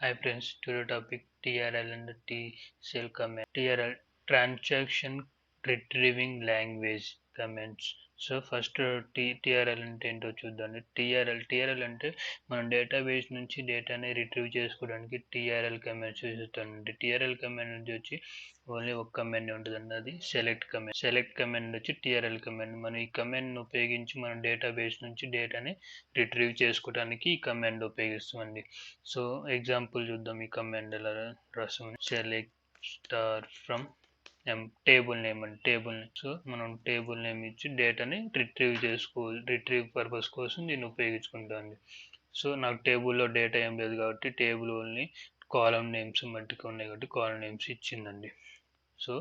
Hi friends, today topic TRL and TCL command. TRL transaction retrieving language commands. So first TRL అంటే ఏంటో చూద్దాం. TRL అంటే మనం database నుంచి డేటాని రిట్రీవ్ చేసుకోవడానికి టీఆర్ఎల్ కమాండ్స్ చూస్తామండి. టీఆర్ఎల్ కమాండ్ నుంచి వచ్చి ఓన్లీ ఒక కమాండ్ ఉంటుందండి, అది సెలెక్ట్ కమాండ్ వచ్చి టీఆర్ఎల్ కమాండ్. మనం ఈ కమాండ్ ఉపయోగించి మనం డేటాబేస్ నుంచి డేటాని రిట్రీవ్ చేసుకోవడానికి ఈ కమాండ్ ఉపయోగిస్తామండి. సో ఎగ్జాంపుల్ చూద్దాం. ఈ కమాండ్ ఎలా రాస్తాం. Select star from table name అండి, టేబుల్ నేమ్. సో మనం టేబుల్ నేమ్ ఇచ్చి డేటాని రిట్రీవ్ పర్పస్ కోసం దీన్ని ఉపయోగించుకుంటాం. సో నాకు టేబుల్లో డేటా ఏం లేదు కాబట్టి టేబుల్ ఓన్లీ కాలం నేమ్స్ మట్టికి ఉన్నాయి కాబట్టి కాలం నేమ్స్ ఇచ్చిందండి. సో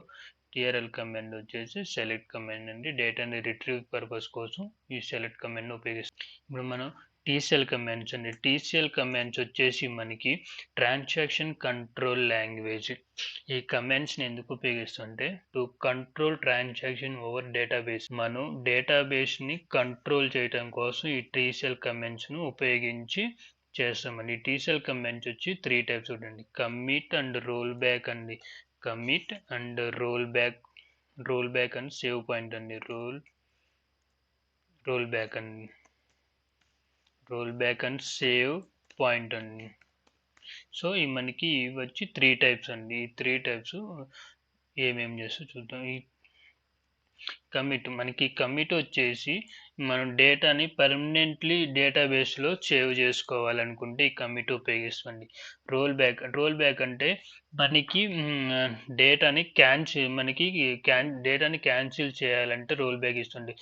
టీఆర్ఎల్ కమాండ్ వచ్చేసి సెలెక్ట్ కమాండ్ అండి. డేటాని రిట్రీవ్ పర్పస్ కోసం ఈ సెలెక్ట్ కమాండ్ ఉపయోగిస్తాం. ఇప్పుడు మనం టీసీఎల్ కమాండ్స్ అండి. టీసీఎల్ కమాండ్స్ వచ్చేసి మనకి ట్రాన్సాక్షన్ కంట్రోల్ లాంగ్వేజ్. ఈ కమాండ్స్ని ఎందుకు ఉపయోగిస్తుంటే to control transaction over database. మనం డేటాబేస్ని కంట్రోల్ చేయడం కోసం ఈ టీసీఎల్ కమాండ్స్ను ఉపయోగించి చేస్తామండి. ఈ టీసీఎల్ కమాండ్స్ వచ్చి 3 టైప్స్ చూడండి. కమిట్ అండ్ రోల్ బ్యాక్ అండి. Commit and roll back and save point అండి. Roll back and save point అండి. సో ఈ మనకి వచ్చి 3 టైప్స్ అండి. ఈ 3 టైప్స్ ఏమేం చేస్తూ చూద్దాం. ఈ కమిట్ వచ్చేసి మనం డేటాని పర్మనెంట్లీ డేటాబేస్లో సేవ్ చేసుకోవాలనుకుంటే ఈ కమిట్ ఉపయోగిస్తుంది. రోల్ బ్యాక్ అంటే మనకి డేటాని క్యాన్సిల్ చేయాలంటే రోల్ బ్యాక్ ఇస్తుంది.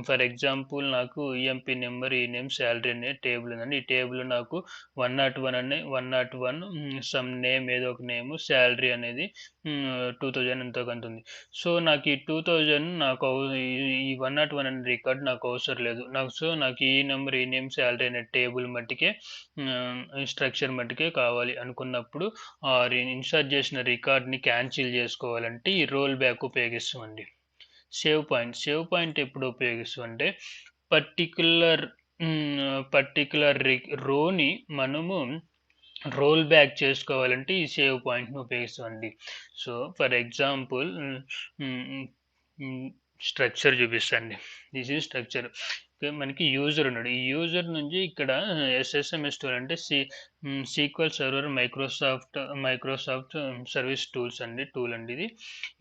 ఫర్ ఎగ్జాంపుల్ నాకు ఈఎంపీ నెంబర్, ఈ నేమ్, శాలరీ అనే టేబుల్ ఉందండి. ఈ టేబుల్ నాకు 101 సమ్ నేమ్, ఏదో ఒక నేమ్, శాలరీ అనేది 2000 ఎంతో కొంత ఉంది. సో నాకు ఈ 2000 ఈ 101 అనే రికార్డ్ నాకు అవసరం లేదు. నాకు ఈ నెంబర్, ఈ నేమ్, శాలరీ అనే టేబుల్ మట్టికే స్ట్రక్చర్ మట్టికే కావాలి అనుకున్నప్పుడు ఇన్సర్ట్ చేసిన రికార్డ్ని క్యాన్సిల్ చేసుకోవాలంటే ఈ రోల్ బ్యాక్ ఉపయోగిస్తామండి. సేవ్ పాయింట్ ఎప్పుడు ఉపయోగిస్తామంటే పర్టికులర్ రోని మనము రోల్ బ్యాక్ చేసుకోవాలంటే ఈ సేవ్ పాయింట్ని ఉపయోగిస్తామండి. సో ఫర్ ఎగ్జాంపుల్ స్ట్రక్చర్ చూపిస్తాండి. This is structure. మనకి యూజర్ ఉన్నాడు. ఈ యూజర్ నుంచి ఇక్కడ SSMS టూల్ అంటే SQL server Microsoft service tool అండి ఇది.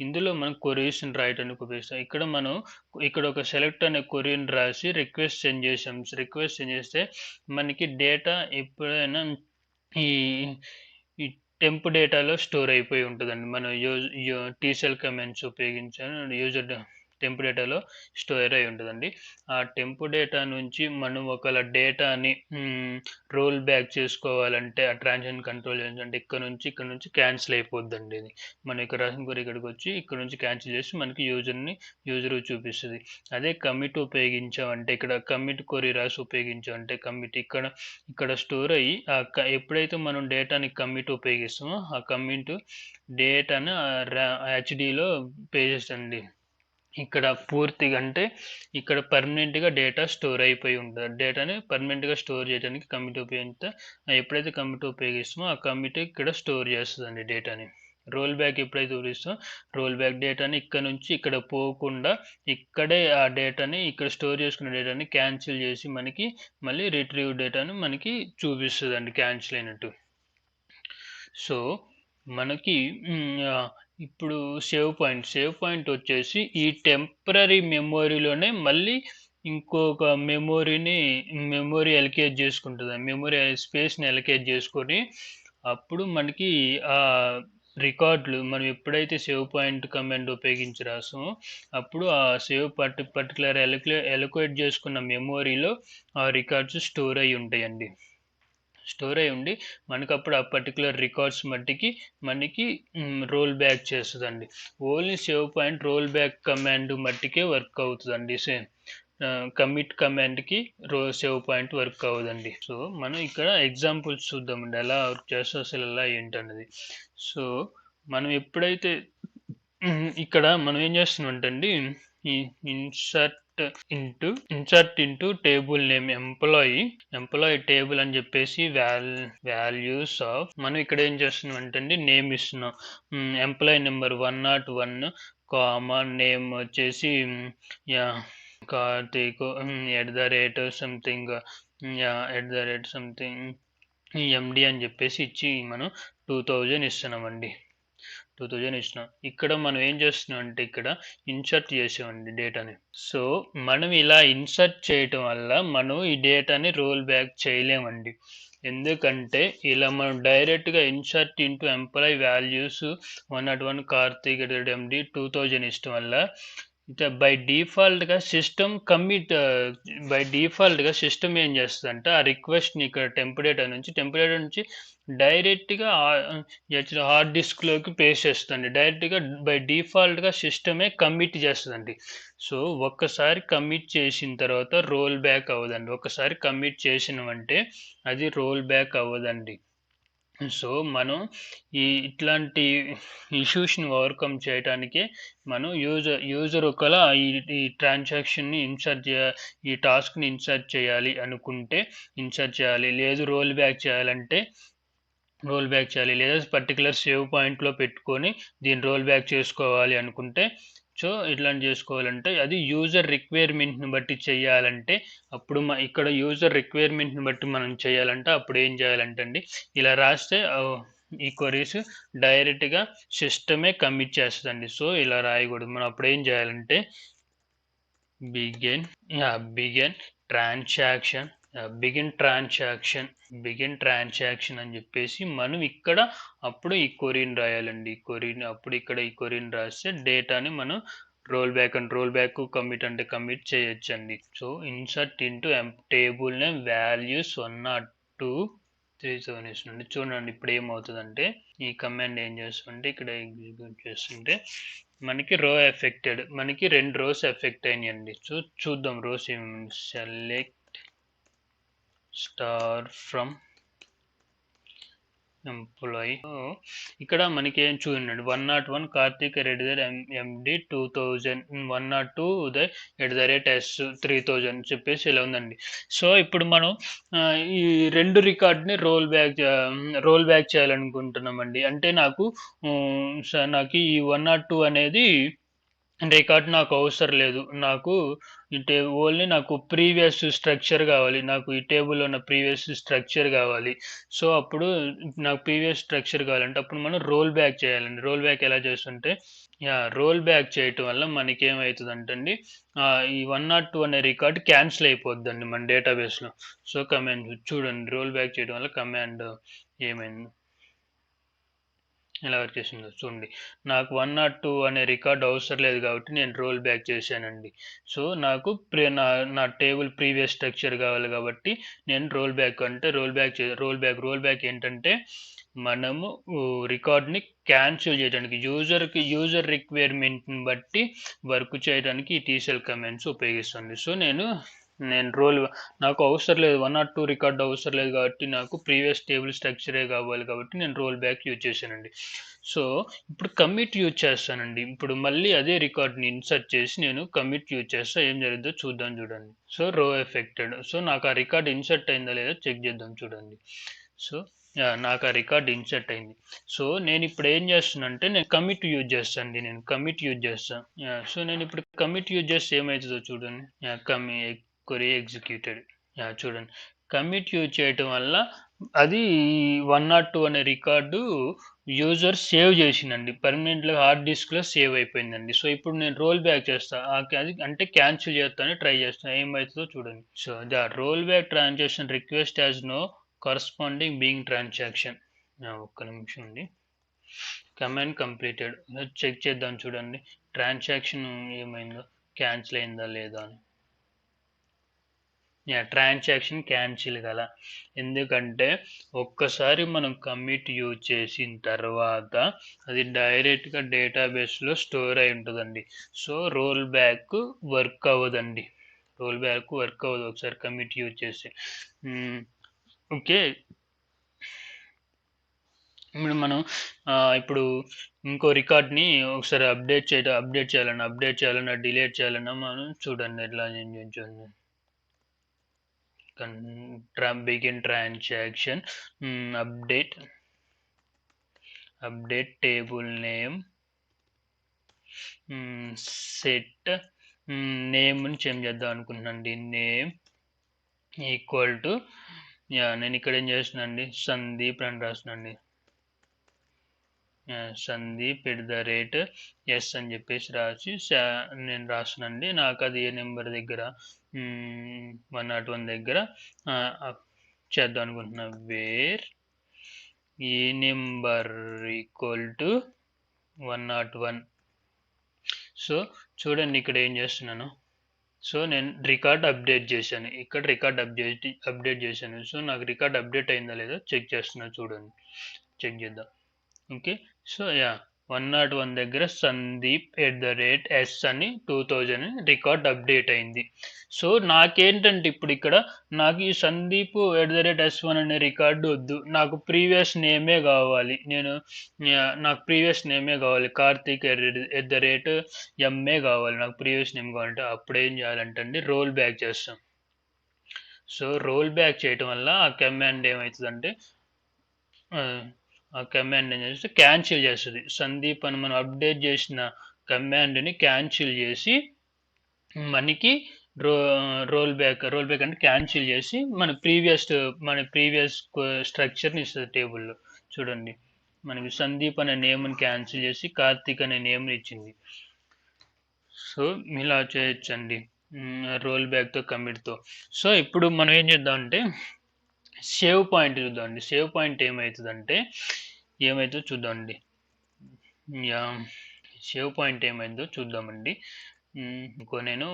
ఇందులో మనం క్వరీస్ రాయడానికి ఉపయోగిస్తాం. ఇక్కడ ఒక సెలెక్ట్ అనే క్వరీని రాసి రిక్వెస్ట్ సెండ్ చేస్తే మనకి డేటా ఎప్పుడైనా ఈ టెంప్ డేటాలో స్టోర్ అయిపోయి ఉంటుందండి. మనం టీసీఎల్ కమాండ్స్ ఉపయోగించాను యూజర్ టెంప్ డేటాలో స్టోర్ అయి ఉంటుందండి. ఆ టెంప్ డేటా నుంచి మనం ఒకవేళ డేటాని రోల్ బ్యాక్ చేసుకోవాలంటే ఆ ట్రాన్సాక్షన్ కంట్రోల్ చేయాలంటే ఇక్కడ నుంచి క్యాన్సిల్ అయిపోద్దండి. ఇది మనం ఇక్కడ రాసిన కొరి ఇక్కడికి వచ్చి ఇక్కడ నుంచి క్యాన్సిల్ చేసి మనకి యూజర్ చూపిస్తుంది. అదే కమిట్ ఉపయోగించామంటే ఇక్కడ కమిట్ కొరి రాసి ఉపయోగించామంటే కమిట్ ఇక్కడ స్టోర్ అయ్యి ఎప్పుడైతే మనం డేటాని కమిట్ ఉపయోగిస్తామో ఆ కమిట్ డేటాను హెచ్డిలో పేజెస్ అండి. ఇక్కడ పూర్తిగా అంటే ఇక్కడ పర్మనెంట్గా డేటా స్టోర్ అయిపోయి ఉంటుంది. డేటాని పర్మనెంట్గా స్టోర్ చేయడానికి కమిట్ ఉపయోగిస్తే ఎప్పుడైతే కమిట్ ఉపయోగిస్తామో ఆ కమిట్ ఇక్కడ స్టోర్ చేస్తుందండి డేటాని. రోల్ బ్యాక్ ఎప్పుడైతే ఉపయోగిస్తామో రోల్ బ్యాక్ డేటాని ఇక్కడ నుంచి ఇక్కడ పోకుండా ఇక్కడే ఆ డేటాని ఇక్కడ స్టోర్ చేసుకున్న డేటాని క్యాన్సిల్ చేసి మనకి మళ్ళీ రిట్రీవ్ డేటాను మనకి చూపిస్తుందండి క్యాన్సిల్ అయినట్టు. సో మనకి ఇప్పుడు సేవ్ పాయింట్ వచ్చేసి ఈ టెంపరరీ మెమొరీలోనే మళ్ళీ ఇంకొక మెమొరీ ఎలకేట్ చేసుకుంటుంది. మెమొరీ స్పేస్ని ఎలకేట్ చేసుకొని అప్పుడు మనకి ఆ రికార్డులు మనం ఎప్పుడైతే సేవ్ పాయింట్ కమాండ్ ఉపయోగించి రాసామో అప్పుడు ఆ సేవ్ పర్టికులర్ ఎలకేట్ చేసుకున్న మెమొరీలో ఆ రికార్డ్స్ స్టోర్ అయి ఉంటాయండి. స్టోర్ అయి ఉండి మనకు అప్పుడు ఆ పర్టికులర్ రికార్డ్స్ మనకి రోల్ బ్యాక్ చేస్తుందండి. Only save point roll back command మట్టికే వర్క్ అవుతుందండి. కమిట్ కమాండ్కి సేవ్ పాయింట్ వర్క్ అవ్వదండి. సో మనం ఇక్కడ ఎగ్జాంపుల్స్ చూద్దామండి ఎలా వర్క్ చేస్తే అసలు ఎలా ఏంటన్నది. సో మనం ఎప్పుడైతే ఇక్కడ మనం ఏం చేస్తున్నామంటండి ఈ insert insert into table name employee table అని చెప్పేసి వాల్యూస్ ఆఫ్ మనం ఇక్కడ ఏం చేస్తున్నాం అంటే నేమ్ ఇస్తున్నాం. ఎంప్లాయీ నెంబర్ 101 కామా నేమ్ వచ్చేసి యా కార్తీక్ @సంథింగ్ సంథింగ్ ఎండి అని చెప్పేసి ఇచ్చి మనం 2000 ఇస్తున్నామండి. 2000 ఇచ్చినాం. ఇక్కడ మనం ఏం చేస్తున్నాం అంటే ఇక్కడ ఇన్సర్ట్ చేసామండి డేటాని. సో మనం ఇలా ఇన్సర్ట్ చేయటం వల్ల మనం ఈ డేటాని రోల్ బ్యాక్ చేయలేమండి. ఎందుకంటే ఇలా మనం డైరెక్ట్గా insert into employee values 101 Karthik MD 2000 ఇష్టం వల్ల బై డిఫాల్ట్గా సిస్టమ్ ఏం చేస్తుందంటే ఆ రిక్వెస్ట్ని ఇక్కడ టెంప్లేటర్ నుంచి డైరెక్ట్గా హార్డ్ డిస్క్లోకి పేస్ట్ చేస్తుంది. డైరెక్ట్గా బై డిఫాల్ట్గా సిస్టమే కమిట్ చేస్తుందండి. సో ఒక్కసారి కమిట్ చేసిన తర్వాత రోల్ బ్యాక్ అవ్వదండి. ఒకసారి కమిట్ చేసినామంటే అది రోల్ బ్యాక్ అవ్వదండి. సో మనం ఇట్లాంటి ఇష్యూస్ని ఓవర్కమ్ చేయడానికి మనం యూజర్ ఒకలా ఈ ట్రాన్సాక్షన్ని ఈ టాస్క్ని ఇన్సర్ట్ చేయాలి అనుకుంటే ఇన్సర్ట్ చేయాలి, లేదు రోల్ బ్యాక్ చేయాలంటే రోల్ బ్యాక్ చేయాలి, లేదా పర్టికులర్ సేవ్ పాయింట్లో పెట్టుకొని దీన్ని రోల్ బ్యాక్ చేసుకోవాలి అనుకుంటే సో ఇట్లాంటి చేసుకోవాలంటే అది యూజర్ రిక్వైర్మెంట్ని బట్టి చేయాలంటే అప్పుడు ఇక్కడ యూజర్ రిక్వైర్మెంట్ని బట్టి మనం చేయాలంటే అప్పుడు ఏం చేయాలంటే అండి ఇలా రాస్తే ఈ క్వరీస్ డైరెక్ట్గా సిస్టమే కమిట్ చేస్తుందండి. సో ఇలా రాయకూడదు. మనం అప్పుడు ఏం చేయాలంటే బిగిన్ ట్రాన్సాక్షన్ అని చెప్పేసి మనం ఇక్కడ అప్పుడు ఈ క్వరీని రాయాలండి. ఈ క్వరీని రాస్తే డేటాని మనం రోల్ బ్యాక్ కమిట్ చేయొచ్చండి. So insert into table name values 102 3 7 చూడండి. ఇప్పుడు ఏమవుతుందంటే ఈ కమాండ్ ఏం చేస్తుంటే ఇక్కడ ఎగ్జిక్యూట్ చేస్తుంటే మనకి మనకి 2 రోస్ ఎఫెక్ట్ అయినాయండి. సో చూద్దాం రోస్ ఏమి. Select star from employee. ఇక్కడ మనకి ఏం చూడండి 101 కార్తీక్ ఎండి 2000 102 ఉదయ్ @s3000 చెప్పేసి ఇలా ఉందండి. సో ఇప్పుడు మనం ఈ 2 రికార్డ్ని రోల్ బ్యాక్ చేయాలనుకుంటున్నామండి. అంటే నాకు ఈ 102 అనేది రికార్డ్ నాకు అవసరం లేదు. నాకు ఓన్లీ నాకు ప్రీవియస్ స్ట్రక్చర్ కావాలి. నాకు ఈ టేబుల్లో ఉన్న ప్రీవియస్ స్ట్రక్చర్ కావాలి. సో అప్పుడు నాకు ప్రీవియస్ స్ట్రక్చర్ కావాలంటే అప్పుడు మనం రోల్ బ్యాక్ చేయాలండి. రోల్ బ్యాక్ ఎలా చేస్తుంటే రోల్ బ్యాక్ చేయటం వల్ల మనకి ఏమవుతుందంటే అండి ఈ 102 అనే రికార్డ్ క్యాన్సిల్ అయిపోద్దండి మన డేటాబేస్లో. సో కమాండ్ చూడండి, రోల్ బ్యాక్ చేయడం వల్ల కమాండ్ ఏమైంది ఎలా వర్క్ చేసిందో చూడండి. నాకు 102 అనే రికార్డ్ అవసరం లేదు కాబట్టి నేను రోల్ బ్యాక్ చేశానండి. సో నాకు నా టేబుల్ ప్రీవియస్ స్ట్రక్చర్ కావాలి కాబట్టి నేను రోల్ బ్యాక్ ఏంటంటే మనము రికార్డ్ని క్యాన్సిల్ చేయడానికి యూజర్ రిక్వైర్మెంట్ని బట్టి వర్క్ చేయడానికి ఈ టీసీఎల్ కమాండ్స్ ఉపయోగిస్తుంది. సో నాకు అవసరం లేదు 102 రికార్డ్ అవసరం లేదు కాబట్టి నాకు ప్రీవియస్ టేబుల్ స్ట్రక్చరే కావాలి కాబట్టి నేను రోల్ బ్యాక్ యూజ్ చేశానండి. సో ఇప్పుడు కమిట్ యూజ్ చేస్తానండి. ఇప్పుడు మళ్ళీ అదే రికార్డ్ని ఇన్సర్ట్ చేసి నేను కమిట్ యూజ్ చేస్తా. ఏం జరిగిందో చూడండి. సో రో ఎఫెక్టెడ్. సో నాకు ఆ రికార్డ్ ఇన్సర్ట్ అయిందా లేదా చెక్ చేద్దాం చూడండి. సో నాకు ఆ రికార్డ్ ఇన్సర్ట్ అయింది. సో నేను ఇప్పుడు ఏం చేస్తున్నా అంటే నేను కమిట్ యూజ్ చేస్తాను. సో నేను ఇప్పుడు కమిట్ యూజ్ చేస్తే ఏమవుతుందో చూడండి. Query executed. చూడండి, కమిట్ యూజ్ చేయటం వల్ల అది 102 అనే రికార్డు యూజర్ సేవ్ చేసిందండి. పర్మనెంట్గా హార్డ్ డిస్క్లో సేవ్ అయిపోయిందండి. సో ఇప్పుడు నేను రోల్ బ్యాక్ చేస్తాను, అది అంటే క్యాన్సిల్ చేస్తాను, ట్రై చేస్తాను, ఏమవుతుందో చూడండి. So the roll back transaction request has no corresponding being transaction. ఒక్క నిమిషం అండి. Command completed. చెక్ చేద్దాం చూడండి ట్రాన్సాక్షన్ ఏమైందో, క్యాన్సిల్ అయిందా లేదా అని. ట్రాన్సాక్షన్ క్యాన్సిల్ కదా, ఎందుకంటే ఒక్కసారి మనం కమిట్ యూజ్ చేసిన తర్వాత అది డైరెక్ట్గా డేటాబేస్లో స్టోర్ అయి ఉంటుందండి. సో రోల్ బ్యాక్ వర్క్ అవ్వదండి. ఒకసారి కమిట్ యూజ్ చేసి. ఓకే, ఇప్పుడు మనం ఇప్పుడు ఇంకో రికార్డ్ని ఒకసారి అప్డేట్ చేయాలన్నా డిలీట్ చేయాలన్నా మనం చూడండి ఎట్లా చూడండి. Begin transaction, update table name, set నేమ్ని చేంజ్ చేద్దాం అనుకుంటున్నాండి. నేమ్ ఈక్వల్ టు నేను ఇక్కడ ఏం చేస్తున్నాండి, సందీప్ అని రాస్తున్నాండి. సందీప్ @ అని చెప్పేసి రాసి నేను రాస్తున్నాండి. నాకు అది ఏ నెంబర్ దగ్గర 101 దగ్గర చేద్దాం అనుకుంటున్నా. వేర్ ఈ నెంబర్ ఈక్వల్ టు 101. సో చూడండి ఇక్కడ ఏం చేస్తున్నాను. సో నేను రికార్డ్ అప్డేట్ చేశాను. ఇక్కడ రికార్డ్ అప్డేట్ చేశాను. సో నాకు రికార్డ్ అప్డేట్ అయిందా లేదా చెక్ చేస్తున్నా. చూడండి, చెక్ చేద్దాం. ఓకే, సో 101 దగ్గర సందీప్ @ అని 2000 రికార్డ్ అప్డేట్ అయింది. సో నాకేంటంటే ఇప్పుడు ఇక్కడ నాకు ఈ సందీప్ @S1 అనే రికార్డు వద్దు, నాకు ప్రీవియస్ నేమే కావాలి. నాకు ప్రీవియస్ నేమే కావాలి, కార్తీక్ @MA కావాలి. నాకు ప్రీవియస్ నేమ్ కావాలంటే అప్పుడు ఏం చేయాలంటే అండి, రోల్ బ్యాక్ చేస్తాం. సో రోల్ బ్యాక్ చేయటం వల్ల ఆ కమాండ్ ఏమవుతుందంటే, ఆ కమాండ్ ఏం చేస్తే క్యాన్సిల్ చేస్తుంది. సందీప్ అని మనం అప్డేట్ చేసిన కమాండ్ని క్యాన్సిల్ చేసి మనకి రోల్ బ్యాక్ అంటే క్యాన్సిల్ చేసి మన ప్రీవియస్ స్ట్రక్చర్ని ఇస్తుంది టేబుల్లో. చూడండి, మనకి సందీప్ అనే నేమ్ని క్యాన్సిల్ చేసి కార్తీక్ అనే నేమ్ని ఇచ్చింది. సో ఇలా చేయొచ్చండి రోల్ బ్యాక్తో, కమిట్తో. సో ఇప్పుడు మనం ఏం చేద్దామంటే సేవ్ పాయింట్ చూద్దామండి. సేవ్ పాయింట్ ఏమవుతుందో చూద్దామండి. సేవ్ పాయింట్ ఏమైందో చూద్దామండి. నేను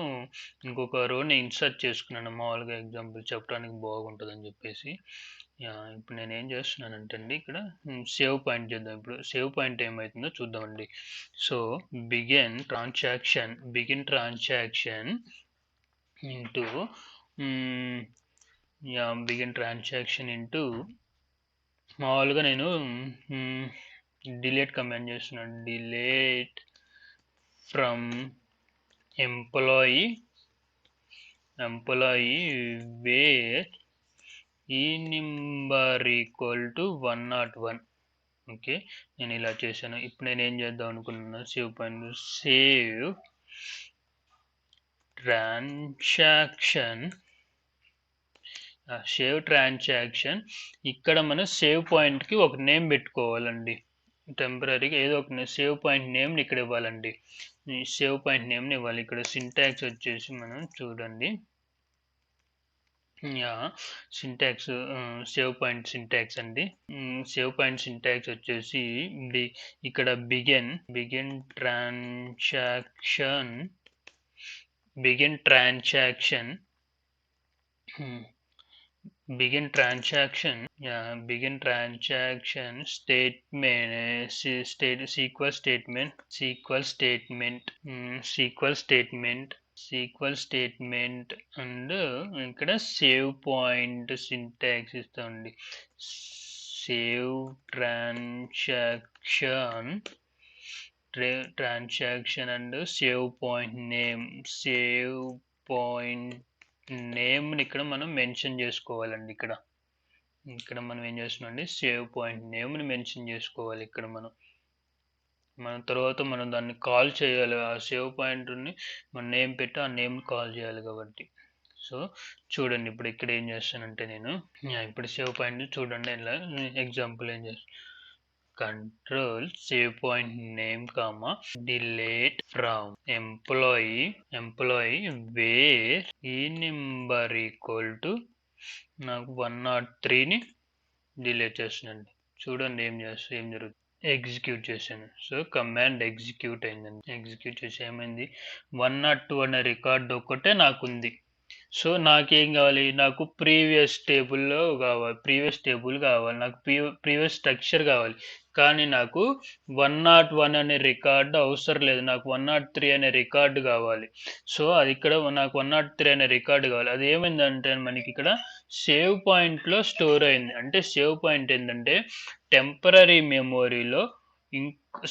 ఇంకొక రోని ఇన్సర్ట్ చేసుకున్నాను, మామూలుగా ఎగ్జాంపుల్ చెప్పడానికి బాగుంటుందని చెప్పేసి. ఇప్పుడు నేను ఏం చేస్తున్నానంటే అండి, ఇక్కడ సేవ్ పాయింట్ చేద్దాం. ఇప్పుడు సేవ్ పాయింట్ ఏమవుతుందో చూద్దామండి. So begin transaction into begin transaction into మామూలుగా నేను డిలీట్ కమాండ్ చేస్తున్నాను. డిలీట్ ఫ్రమ్ ఎంప్లాయీ వేర్ ఈ నెంబర్ ఈక్వల్ టు 101. ఓకే, నేను ఇలా చేశాను. ఇప్పుడు నేను ఏం చేద్దాం అనుకున్నాను, సేవ్ పాయింట్, సేవ్ ట్రాన్సాక్షన్. ఇక్కడ మనం సేవ్ పాయింట్కి ఒక నేమ్ పెట్టుకోవాలండి. టెంపరీగా ఏదో ఒక సేవ్ పాయింట్ నేమ్ని ఇక్కడ ఇవ్వాలండి. సేవ్ పాయింట్ నేమ్ని ఇవ్వాలి. ఇక్కడ సింటాక్స్ వచ్చేసి మనం చూడండి, సింటాక్స్ సేవ్ పాయింట్ సింటాక్స్ అండి. సేవ్ పాయింట్ సింటాక్స్ వచ్చేసి ఇక్కడ begin transaction statement, SQL statement and ఇక్కడ సేవ్ పాయింట్ సింటాక్స్ ఇస్తామండి. Save transaction and save point నేమ్ని ఇక్కడ మనం మెన్షన్ చేసుకోవాలండి. ఇక్కడ మనం ఏం చేస్తున్నామండి, సేవ్ పాయింట్ నేమ్ని మెన్షన్ చేసుకోవాలి. ఇక్కడ మనం తర్వాత మనం దాన్ని కాల్ చేయాలి. ఆ సేవ్ పాయింట్ని మన నేమ్ పెట్టి ఆ నేమ్ కాల్ చేయాలి కాబట్టి. సో చూడండి, ఇప్పుడు ఇక్కడ ఏం చేస్తానంటే నేను ఇప్పుడు సేవ్ పాయింట్ చూడండి, ఇలా ఎగ్జాంపుల్ ఏం చేస్తాను, control save point name delete from employee wear ఈ నెంబర్ ఈక్వల్ టు నాకు 103ని డిలీట్ చేస్తున్నాండి. చూడండి ఏం జరుగుతుంది. ఎగ్జిక్యూట్ చేశాను. సో కమాండ్ ఎగ్జిక్యూట్ అయిందండి. ఎగ్జిక్యూట్ చేసి ఏమైంది, 102 అనే రికార్డ్ ఒక్కటే నాకు ఉంది. సో, నాకేం గావాలి? నాకు ప్రీవియస్ టేబుల్ గావాలి. నాకు ప్రీవియస్ స్ట్రక్చర్ గావాలి. కానీ నాకు 101 అనే రికార్డ్ అవసరం లేదు. నాకు 103 అనే రికార్డ్ గావాలి. సో, అది ఇక్కడ నాకు 103 అనే రికార్డ్ గావాలి. అదేమైందంటే మనకిక్కడ సేవ్ పాయింట్‌లో స్టోర్ అయింది. అంటే సేవ్ పాయింట్ ఏందంటే టెంపరరీ మెమోరీలో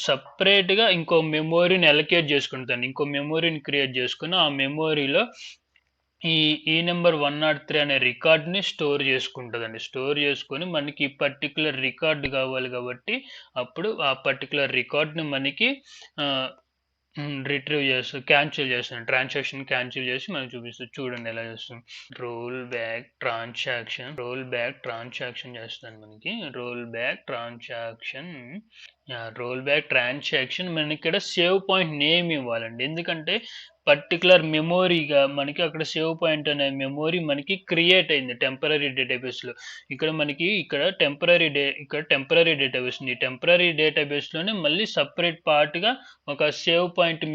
సెపరేట్‌గా ఇంకో మెమోరీని అలొకేట్ జేసుకుంటాను. ఇంకో మెమోరీని క్రియేట్ జేసుకొని, ఆ మెమోరీలో ఈ నంబర్ 103 అనే రికార్డ్‌ని స్టోర్ చేసుకుంటదండి. స్టోర్ చేసుకొని మనకి పర్టిక్యులర్ రికార్డ్ కావాలి కాబట్టి అప్పుడు ఆ పర్టిక్యులర్ రికార్డ్‌ని మనకి ఆహ్, రిట్రీవ్ చేస్తది. క్యాన్సిల్ చేస్తది. ట్రాన్సాక్షన్ క్యాన్సిల్ చేసి మనకు చూపిస్తది. చూడండి ఎలా చేస్తుంది. రోల్ బ్యాక్ ట్రాన్సాక్షన్ చేస్తాను మనకి. రోల్ బ్యాక్ ట్రాన్సాక్షన్ మనకిక్కడ సేవ్ పాయింట్ నేమ్ ఇవ్వాలండి. ఎందుకంటే పర్టిక్యులర్ మెమోరీగా మనకి అక్కడ సేవ్ పాయింట్ అనే మెమోరీ మనకి క్రియేట్ అయింది టెంపరరీ డేటాబేస్‌లో. ఇక్కడ టెంపరరీ డేటాబేస్ ఉంది. ఈ టెంపరరీ డేటాబేస్‌లోనే మళ్ళీ సెపరేట్ పార్ట్‌గా ఒక సేవ్ పాయింట్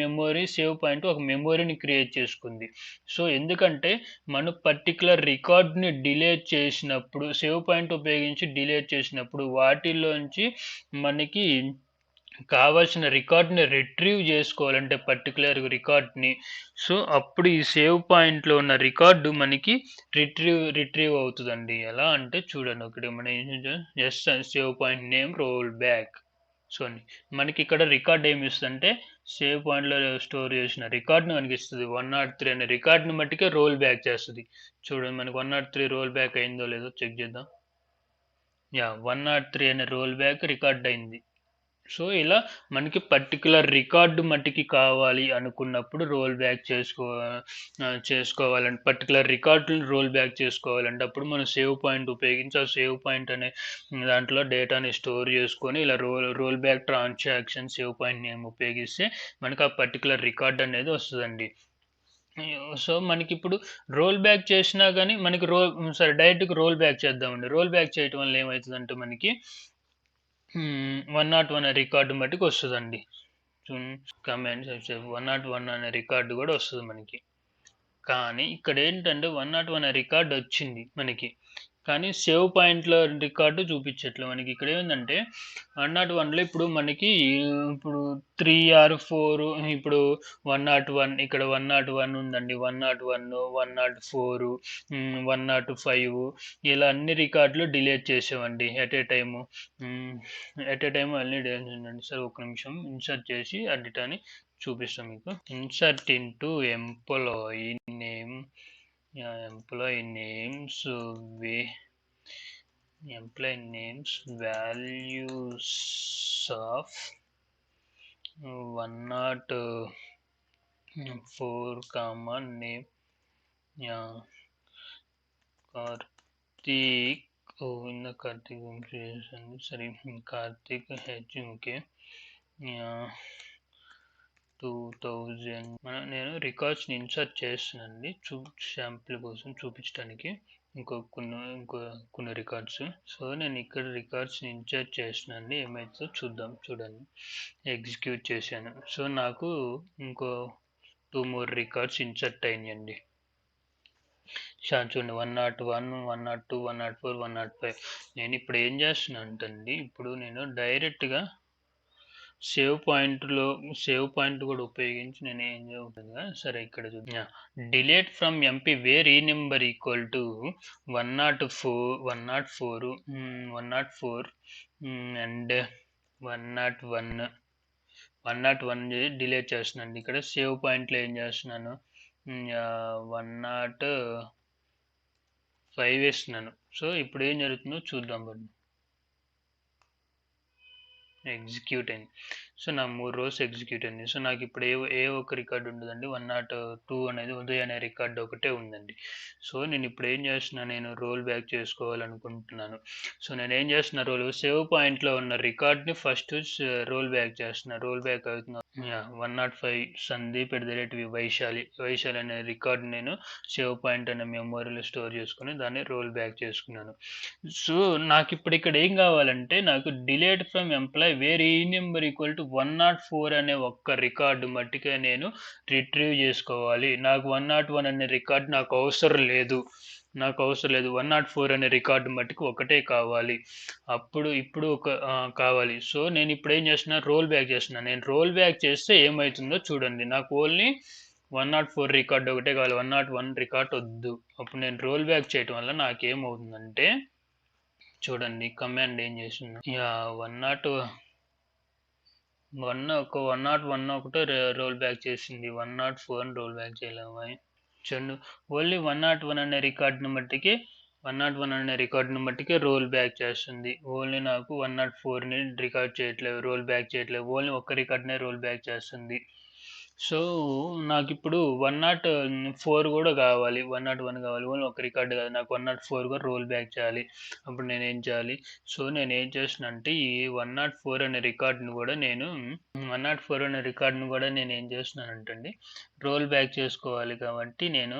ఒక మెమోరీని క్రియేట్ చేసుకుంది. సో, ఎందుకంటే మనం పర్టిక్యులర్ రికార్డ్‌ని డిలీట్ చేసినప్పుడు సేవ్ పాయింట్ ఉపయోగించి డిలీట్ చేసినప్పుడు వాటిల్లోంచి మనకి కావాల్సిన రికార్డ్‌ని రిట్రీవ్ జేసుకోవాలంటే పర్టిక్యులర్ రికార్డ్‌ని. సో, అప్పుడు ఈ సేవ్ పాయింట్‌లో ఉన్న రికార్డ్ మనకి రిట్రీవ్ అవుతదండి. ఎలా అంటే చూడండి ఒకటి మన just save point name roll back. So, మనకిక్కడ రికార్డ్ ఏమిస్తదంటే సేవ్ పాయింట్‌లో స్టోర్ చేసిన రికార్డ్‌ని మనకిస్తది. 103 అనే రికార్డ్‌ని మట్టికే రోల్ బ్యాక్ చేస్తది. చూడండి మనకు 103 రోల్ బ్యాక్ అయిందో లేదో చెక్ చేద్దాం. 103 అనే రోల్ బ్యాక్ రికార్డ్ అయింది. సో, ఇలా మనకి పర్టిక్యులర్ రికార్డ్ మట్టికి కావాలి అనుకున్నప్పుడు చేసుకోవాలంటే పర్టిక్యులర్ రికార్డులు రోల్ బ్యాక్ చేసుకోవాలంటే అప్పుడు మనం సేవ్ పాయింట్ ఉపయోగించి ఆ సేవ్ పాయింట్ అనే దాంట్లో డేటాని స్టోర్ చేసుకొని ఇలా role back transaction save point name ఉపయోగిస్తే మనకు ఆ పర్టిక్యులర్ రికార్డ్ అనేది వస్తదండి. సో, మనకిప్పుడు రోల్ బ్యాక్ చేసినా గానీ మనకి సరే డైరెక్ట్‌గా రోల్ బ్యాక్ చేద్దామండి. రోల్ బ్యాక్ చేయటం వల్ల ఏమైతదంటే మనకి 101 రికార్డ్ మట్టుకొస్తదండి. హ్మ్. కమాండ్ 101 అనే రికార్డ్ గూడా వస్తది మనకి. కానీ ఇక్కడేంటంటే 101 రికార్డొచ్చింది మనకి. కానీ సేవ్ పాయింట్‌లో రికార్డ్ చూపిచ్చట్లే మనకి. ఇక్కడేందంటే 101లో ఇప్పుడు మనకి ఇప్పుడు 3 ఆర్ 4 ఇప్పుడు 101 ఇక్కడ 101 ఉందండి. 101, 104 105 ఇలా అన్ని రికార్డులు డిలీట్ చేసామండి హ్మ్. ఎట్ ఎ టైమ్ అన్నీ డిలీట్ చేయండి. సరే ఒక్క నిమిషం ఇన్సర్ట్ చేసి ఆ డేటాని చూపిస్తా మీకు. Insert into employee names values of 104 comma name Karthik ఇంద కార్తీక్ చేశాను సరే కార్తీక్ హెచ్కే 2000 నేను రికార్డ్స్ని ఇన్సర్ట్ చేస్తున్నానండి శాంపుల్ కోసం చూపించడానికి కొన్ని రికార్డ్స్. సో, నేను ఇక్కడ రికార్డ్స్ని ఇన్సర్ట్ చేస్తున్నానండి. ఏమైతుందో చూడండి. ఎగ్జిక్యూట్ చేశాను. సో, నాకు ఇంకో 2 మోర్ రికార్డ్స్ ఇన్సర్ట్ అయినాయండి. చూడండి 101, 102, 104, 105 నేను ఇప్పుడు ఏం చేస్తున్నానంటండి ఇప్పుడు నేను డైరెక్ట్‌గా సేవ్ పాయింట్ కూడా ఉపయోగించి నేను ఏం చెబుతుందా సరే ఇక్కడ చూద్దాం. డిలీట్ ఫ్రమ్ ఎంపీ వేర్ ఈ number equal to 104 and 101 delete చేస్తున్నాను. ఇక్కడ సేవ్ పాయింట్లో ఏం చేస్తున్నాను 105 వేస్తున్నాను. సో, ఇప్పుడు ఏం జరుగుతుందో చూద్దాం. ఎగ్జిక్యూట్ అయింది. సో, నా 3 రోస్ ఎగ్జిక్యూట్ అయింది. సో, నాకు ఇప్పుడు ఏ ఒక్క రికార్డ్ ఉండదండి. 102 అనేది ఉదయ్ అనే రికార్డ్ ఒకటే ఉందండి. సో, నేను ఇప్పుడు ఏం చేస్తున్నాను నేను రోల్ బ్యాక్ చేసుకోవాలనుకుంటున్నాను. సో, నేను ఏం చేస్తున్నా సేవ్ పాయింట్‌లో ఉన్న రికార్డ్‌ని ఫస్ట్ రోల్ బ్యాక్ చేస్తున్నా. రోల్ బ్యాక్ అవుతున్నా 105 సందీప్ వైశాలి అనే రికార్డ్ నేను సేవ్ పాయింట్ అనే మెమోరీలో స్టోర్ చేసుకొని దాన్ని రోల్ బ్యాక్ చేసుకున్నాను. సో, నాకిప్పుడు ఇక్కడ ఏం కావాలంటే నాకు డిలీట్ ఫ్రమ్ ఎంప్లాయ్ వేర్ ఈ నెంబర్ ఈక్వల్ టు 104 అనే ఒక్క రికార్డు మట్టికే నేను రిట్రీవ్ చేసుకోవాలి. నాకు 101 అనే రికార్డు నాకు అవసరం లేదు. 104 అనే రికార్డు మట్టుకు ఒకటే కావాలి. ఇప్పుడు కావాలి. సో నేను ఇప్పుడు ఏం చేస్తున్నా, రోల్ బ్యాక్ చేస్తున్నా. నేను రోల్ బ్యాక్ చేస్తే ఏమవుతుందో చూడండి. నాకు ఓన్లీ 104 రికార్డు ఒకటే కావాలి, 101 రికార్డ్ వద్దు. అప్పుడు నేను రోల్ బ్యాక్ చేయటం వల్ల నాకేమవుతుందంటే చూడండి, కమాండ్ ఏం చేస్తున్నా, 101 ఒకటే రోల్ బ్యాక్ చేసింది, 104 రోల్ బ్యాక్ చేయలేము. చూడండి, ఓన్లీ 101 అనే రికార్డును బట్టికే రోల్ బ్యాక్ చేస్తుంది. ఓన్లీ నాకు 104ని రికార్డ్ చేయట్లేదు, రోల్ బ్యాక్ చేయట్లేదు. ఓన్లీ ఒక్క రికార్డునే రోల్ బ్యాక్ చేస్తుంది. సో నాకు ఇప్పుడు 104 కూడా కావాలి, 101 కావాలి. ఓన్లీ ఒక రికార్డు కాదు, నాకు 104 కూడా రోల్ బ్యాక్ చేయాలి. అప్పుడు నేను ఏం చేయాలి? సో నేను ఏం చేస్తున్నా అంటే ఈ 104 అనే రికార్డును కూడా నేను ఏం చేస్తున్నానంటండి, రోల్ బ్యాక్ చేసుకోవాలి. కాబట్టి నేను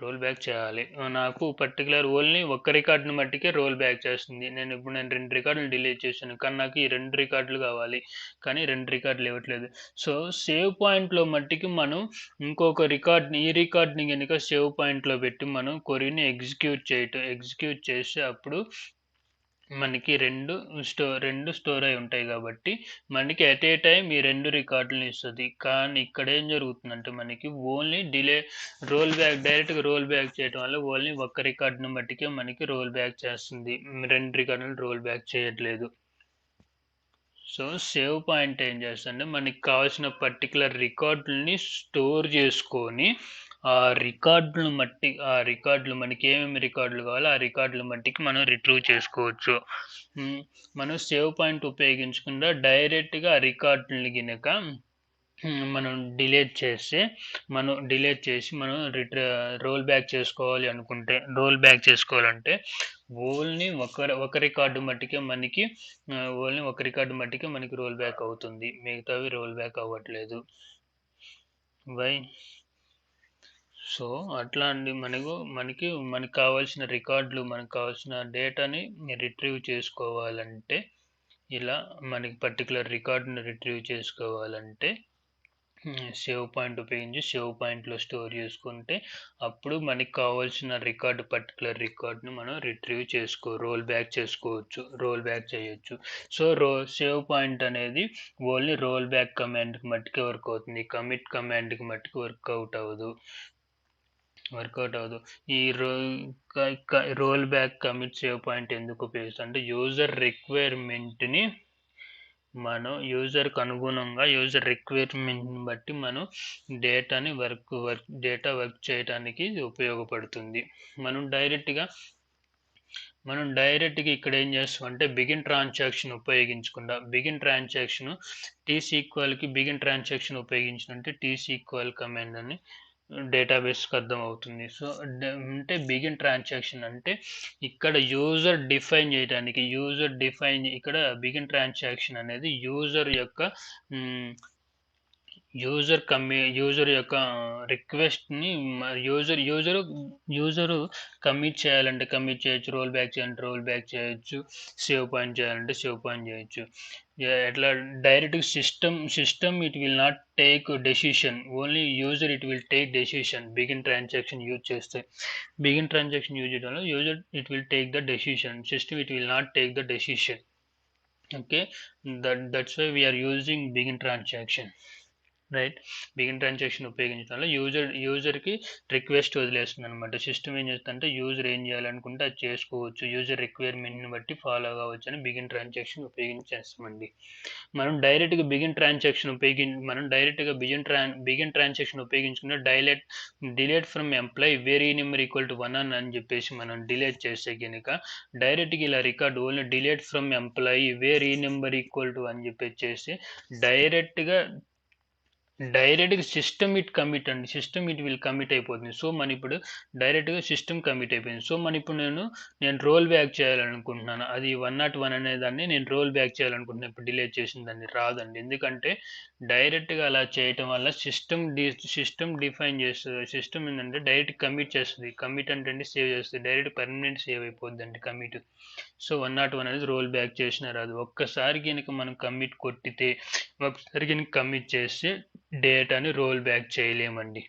రోల్ బ్యాక్ చేయాలి. నాకు పర్టికులర్ ఓన్లీ ఒక్క రికార్డుని మట్టికే రోల్ బ్యాక్ చేస్తుంది. నేను 2 రికార్డులు డిలీట్ చేశాను, కానీ నాకు ఈ 2 రికార్డులు కావాలి, కానీ 2 రికార్డులు ఇవ్వట్లేదు. సో సేవ్ పాయింట్లో మట్టికి మనం ఇంకొక రికార్డ్ని, ఈ రికార్డ్ని కనుక సేవ్ పాయింట్లో పెట్టి మనం కొరీని ఎగ్జిక్యూట్ చేస్తే అప్పుడు మనకి రెండు స్టోర్ అయి ఉంటాయి. కాబట్టి మనకి ఎట్ ఏ టైం ఈ 2 రికార్డులను ఇస్తుంది. కానీ ఇక్కడ ఏం జరుగుతుందంటే మనకి ఓన్లీ డైరెక్ట్గా రోల్ బ్యాక్ చేయడం వల్ల ఓన్లీ ఒక్క రికార్డును బట్టికే మనకి రోల్ బ్యాక్ చేస్తుంది, 2 రికార్డులను రోల్ బ్యాక్ చేయట్లేదు. సో సేవ్ పాయింట్ ఏం చేస్తుందంటే మనకి కావాల్సిన పర్టికులర్ రికార్డులని స్టోర్ చేసుకొని ఆ రికార్డులు మనకి ఏమేమి రికార్డులు కావాలో ఆ రికార్డుల మట్టికి మనం రిట్రీవ్ చేసుకోవచ్చు. మనం సేవ్ పాయింట్ ఉపయోగించకుండా డైరెక్ట్గా ఆ రికార్డులని గినక మనం డిలీట్ చేసి మనం రోల్ బ్యాక్ చేసుకోవాలంటే ఓన్లీ ఒక రికార్డు మట్టికే మనకి రోల్ బ్యాక్ అవుతుంది, మిగతావి రోల్ బ్యాక్ అవ్వట్లేదు. సో అట్లా అండి, మనకి కావాల్సిన రికార్డులు, మనకు కావాల్సిన డేటాని రిట్రీవ్ చేసుకోవాలంటే, ఇలా మనకి పర్టికులర్ రికార్డుని రిట్రీవ్ చేసుకోవాలంటే సేవ్ పాయింట్ ఉపయోగించి సేవ్ పాయింట్లో స్టోర్ చేసుకుంటే అప్పుడు మనకి కావాల్సిన పర్టికులర్ రికార్డ్ను మనం రోల్ బ్యాక్ చేయొచ్చు. సో సేవ్ పాయింట్ అనేది ఓన్లీ రోల్ బ్యాక్ కమాండ్కి మట్టుకే వర్క్ అవుతుంది, కమిట్ కమాండ్కి మట్టుకు వర్కౌట్ అవ్వదు. ఈ roll back commit save point ఎందుకు ఉపయోగిస్తాం అంటే యూజర్ రిక్వైర్మెంట్ని మనం యూజర్కి అనుగుణంగా యూజర్ రిక్వైర్మెంట్ని బట్టి మనం డేటా వర్క్ చేయడానికి ఉపయోగపడుతుంది. మనం డైరెక్ట్గా ఇక్కడ ఏం చేస్తాం అంటే బిగిన్ ట్రాన్సాక్షన్ ఉపయోగించకుండా టీసీక్వల్కి బిగిన్ ట్రాన్సాక్షన్ ఉపయోగించినంటే టీసీక్వల్ కమాండ్ అని డేటాబేస్కి అర్థం అవుతుంది. సో అంటే బిగిన్ ట్రాన్సాక్షన్ అంటే ఇక్కడ యూజర్ డిఫైన్ చేయడానికి ఇక్కడ బిగిన్ ట్రాన్సాక్షన్ అనేది యూజర్ యొక్క రిక్వెస్ట్ని యూజరు కమిట్ చేయాలంటే కమిట్ చేయొచ్చు, రోల్ బ్యాక్ చేయాలంటే రోల్ బ్యాక్ చేయొచ్చు, సేవ్ పాయింట్ చేయాలంటే సేవ్ పాయింట్ చేయొచ్చు. ఎట్లా డైరెక్ట్గా system it will not take decision, only user it will take decision. Begin transaction use చేస్తే చేయడం వల్ల user it will take the decision, system it will not take the decision. Okay, that's why we are using begin transaction. Right, begin transaction ఉపయోగించడం వల్ల యూజర్కి request వదిలేస్తుంది అనమాట. System ఏం చేస్తుందంటే user ఏం చేయాలనుకుంటే అది చేసుకోవచ్చు, యూజర్ రిక్వైర్మెంట్ని బట్టి ఫాలో కావచ్చు అని బిగిన్ ట్రాన్సాక్షన్ ఉపయోగించేస్తామండి. మనం డైరెక్ట్గా బిగిన్ ట్రాన్సాక్షన్ ఉపయోగించుకుంటే డిలీట్ ఫ్రమ్ ఎంప్లాయ్ వేర్ ఈ నెంబర్ ఈక్వల్ టు 1 అని చెప్పేసి మనం డిలీట్ చేస్తే కనుక డైరెక్ట్గా ఇలా record only delete from employee wear ఈ నెంబర్ ఈక్వల్ టు అని చెప్పేసి డైరెక్ట్గా డైరెక్ట్‌గా సిస్టమ్ ఇట్ కమిట్ అండి. సిస్టమ్ ఇట్ విల్ కమిట్ అయిపోతుంది. సో, ఇప్పుడు డైరెక్ట్‌గా సిస్టమ్ కమిట్ అయిపోయింది. సో, ఇప్పుడు నేను రోల్ బ్యాక్ చేయాలనుకుంటున్నాను. అది 101 అనేదాన్ని నేను రోల్ బ్యాక్ చేయాలనుకుంటున్నా. ఇప్పుడు డిలీట్ చేసిందాన్ని రాదండి. ఎందుకంటే డైరెక్ట్‌గా అలా చేయటం వల్ల సిస్టమ్ డిఫైన్ చేస్తది. సిస్టమ్ ఏందంటే డైరెక్ట్ కమిట్ చేస్తది. కమిట్ అంటే అండి సేవ్ చేస్తది. డైరెక్ట్ పర్మనెంట్ సేవ్ అయిపోద్దండి కమిట్. సో, 101 అనేది రోల్ బ్యాక్ చేసినా రాదు. ఒక్కసారి గనుక మనం కమిట్ కొట్టితే ఒకసారి గనుక కమిట్ చేస్తే డేటాని రోల్ బ్యాక్ చేయలేమండి.